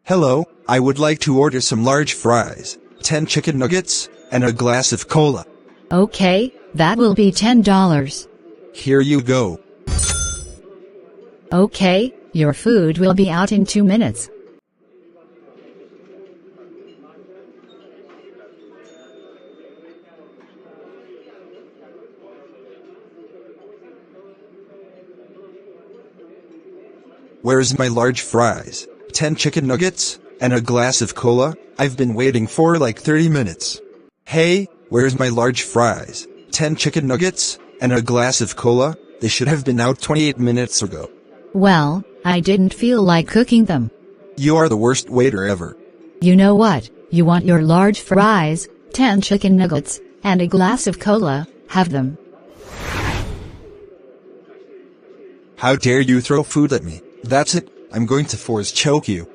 Hello, I would like to order some large fries, 10 chicken nuggets, and a glass of cola. Okay, that will be $10. Here you go. Okay, your food will be out in 2 minutes. Where's my large fries, 10 chicken nuggets, and a glass of cola? I've been waiting for like 30 minutes. Hey, where's my large fries, 10 chicken nuggets, and a glass of cola? They should have been out 28 minutes ago. Well, I didn't feel like cooking them. You are the worst waiter ever. You know what? You want your large fries, 10 chicken nuggets, and a glass of cola. Have them. How dare you throw food at me? That's it, I'm going to force choke you.